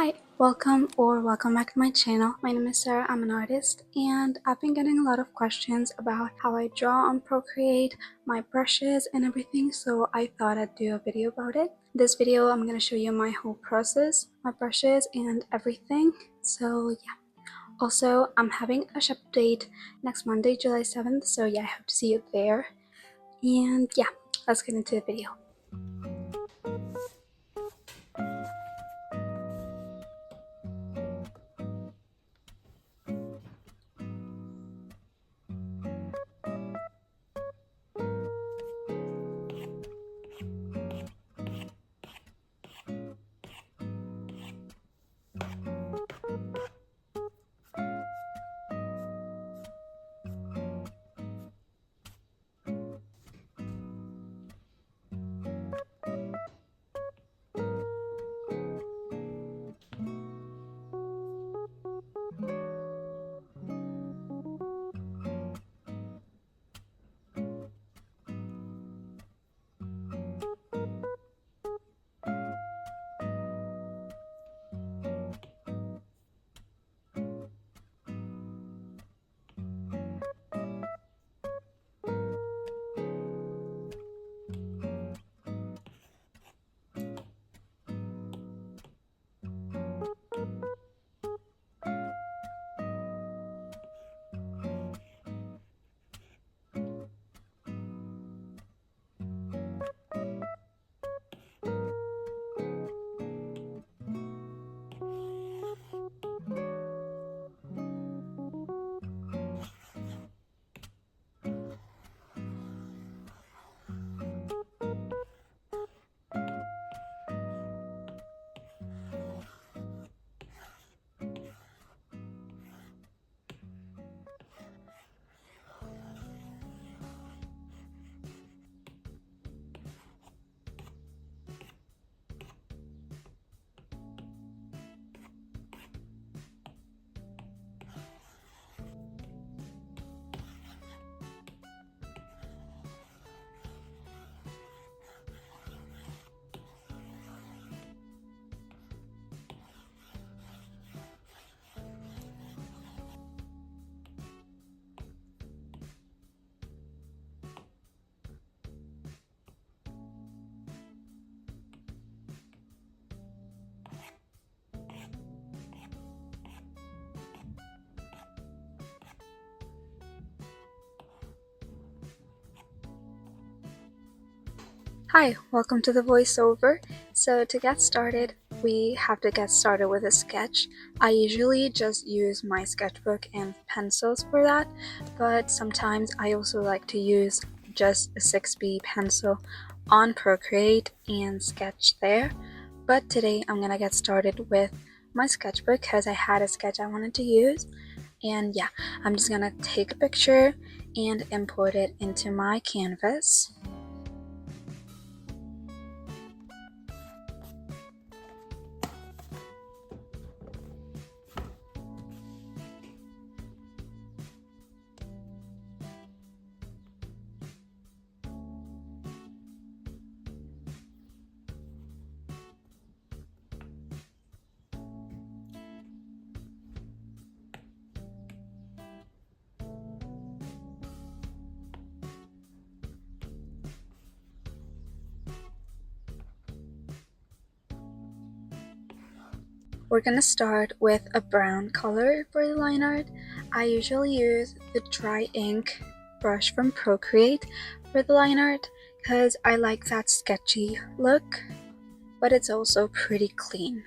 Hi, welcome back to my channel. My name is Sarah, I'm an artist, and I've been getting a lot of questions about how I draw on Procreate, my brushes and everything, so I thought I'd do a video about it. This video I'm going to show you my whole process, my brushes and everything, so yeah. Also, I'm having a shop date next Monday, July 7th, so yeah, I hope to see you there. And yeah, let's get into the video. Hi, welcome to the voiceover. So to get started, we have to get started with a sketch. I usually just use my sketchbook and pencils for that, but sometimes I also like to use just a 6B pencil on Procreate and sketch there. But today I'm gonna get started with my sketchbook because I had a sketch I wanted to use. And yeah, I'm just gonna take a picture and import it into my canvas. We're gonna start with a brown color for the line art. I usually use the dry ink brush from Procreate for the line art because I like that sketchy look, but it's also pretty clean.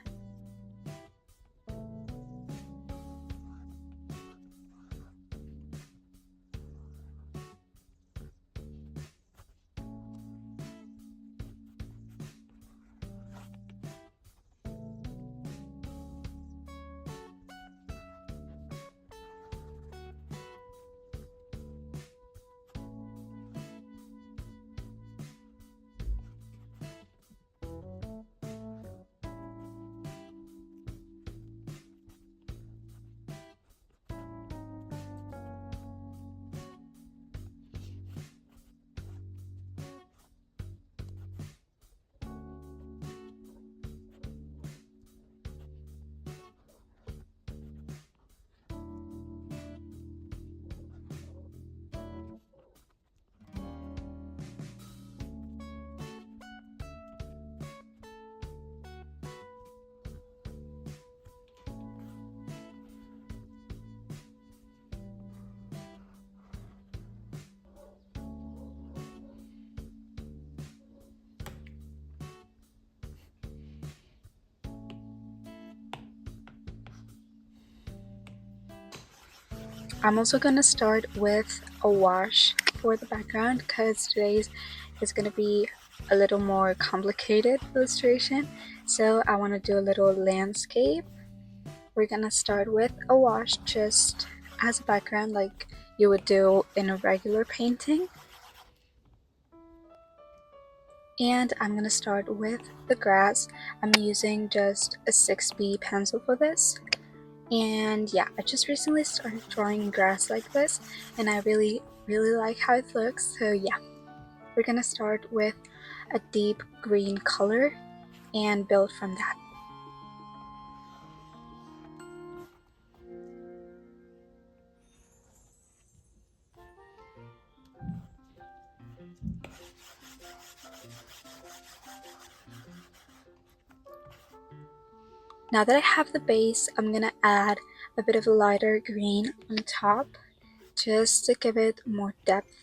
I'm also gonna start with a wash for the background because today's is gonna be a little more complicated illustration. So I want to do a little landscape. We're gonna start with a wash just as a background like you would do in a regular painting. And I'm gonna start with the grass. I'm using just a 6B pencil for this. And yeah, I just recently started drawing grass like this and I really like how it looks. So yeah, we're gonna start with a deep green color and build from that. Now that I have the base, I'm gonna add a bit of a lighter green on top just to give it more depth.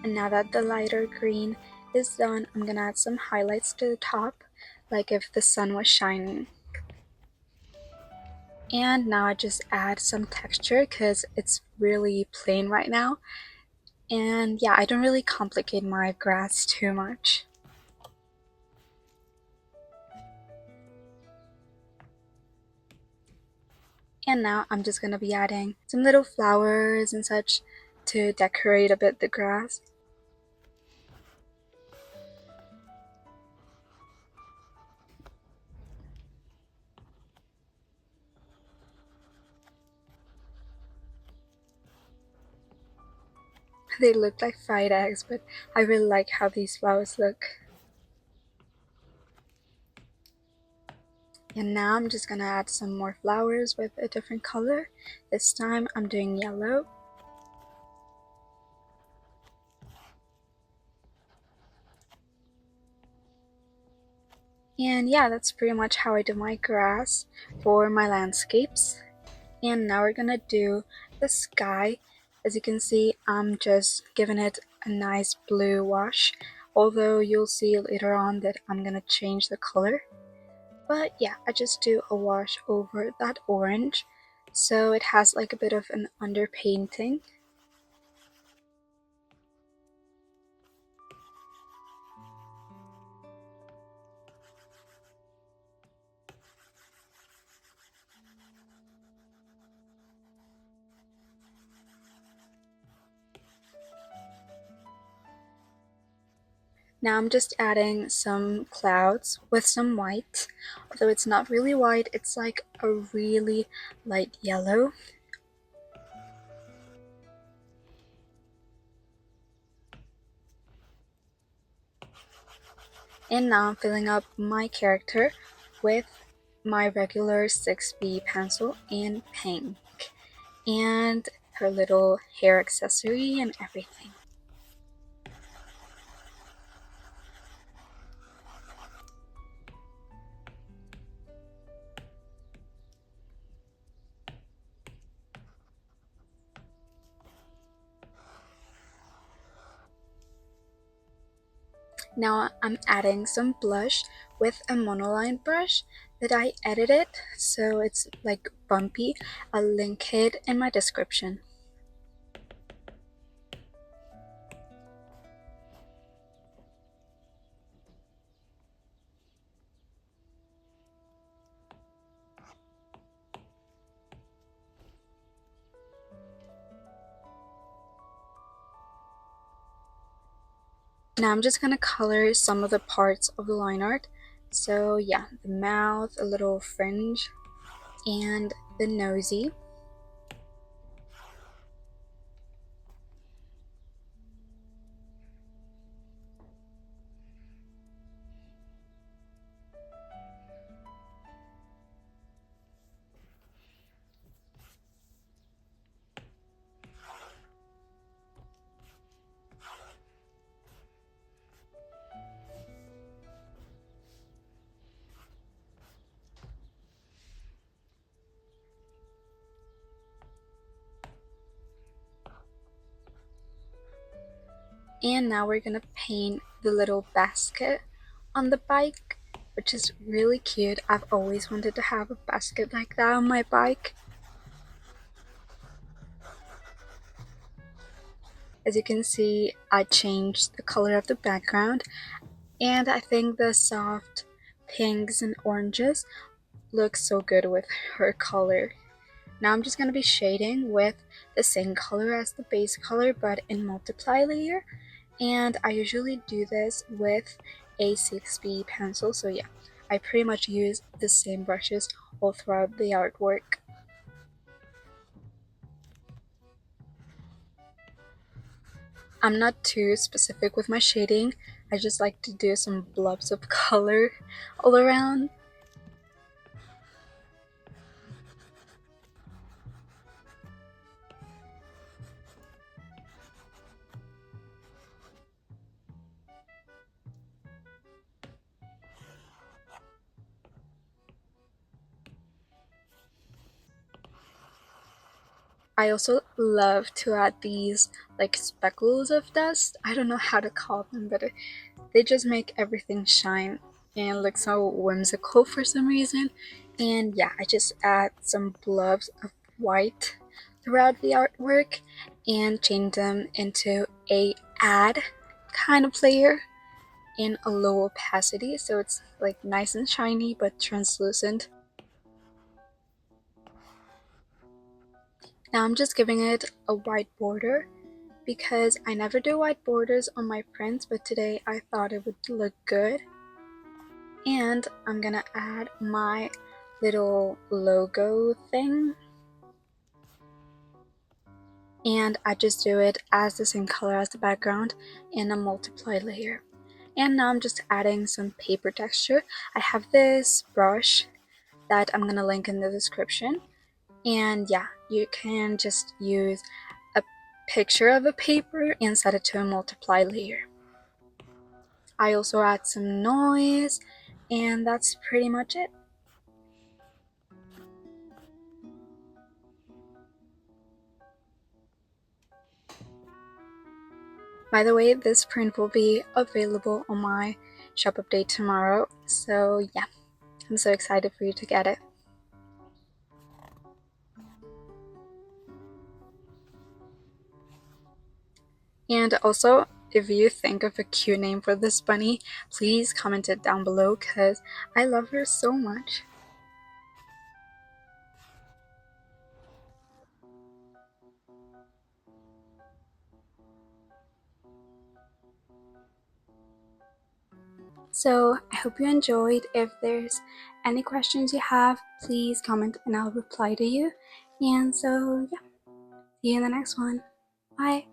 And now that the lighter green is done, I'm gonna add some highlights to the top, like if the sun was shining. And now I just add some texture because it's really plain right now. And yeah, I don't really complicate my grass too much. And now I'm just gonna be adding some little flowers and such to decorate a bit the grass. They look like fried eggs, but I really like how these flowers look. And now I'm just gonna add some more flowers with a different color. This time I'm doing yellow. And yeah, that's pretty much how I do my grass for my landscapes. And now we're gonna do the sky. As you can see, I'm just giving it a nice blue wash, although you'll see later on that I'm gonna change the color. But yeah, I just do a wash over that orange, so it has like a bit of an underpainting. Now I'm just adding some clouds with some white, although it's not really white, it's like a really light yellow. And now I'm filling up my character with my regular 6B pencil in pink and her little hair accessory and everything. Now I'm adding some blush with a monoline brush that I edited so it's like bumpy. I'll link it in my description. Now I'm just gonna color some of the parts of the line art. So yeah, the mouth, a little fringe, and the nosy. And now we're gonna paint the little basket on the bike, which is really cute. I've always wanted to have a basket like that on my bike. As you can see, I changed the color of the background, and I think the soft pinks and oranges look so good with her color. Now I'm just going to be shading with the same color as the base color but in multiply layer, and I usually do this with a 6B pencil, so yeah, I pretty much use the same brushes all throughout the artwork. I'm not too specific with my shading, I just like to do some blobs of color all around. I also love to add these like speckles of dust. I don't know how to call them, but they just make everything shine and look so whimsical for some reason. And yeah, I just add some blobs of white throughout the artwork and change them into a add kind of layer in a low opacity, so it's like nice and shiny but translucent. Now I'm just giving it a white border because I never do white borders on my prints, but today I thought it would look good. And I'm gonna add my little logo thing, and I just do it as the same color as the background in a multiply layer. And now I'm just adding some paper texture. I have this brush that I'm gonna link in the description, and yeah, you can just use a picture of a paper and set it to a multiply layer. I also add some noise, and that's pretty much it. By the way, this print will be available on my shop update tomorrow, so yeah, I'm so excited for you to get it. And also, if you think of a cute name for this bunny, please comment it down below because I love her so much. So I hope you enjoyed. If there's any questions you have, please comment and I'll reply to you. And so yeah, see you in the next one. Bye.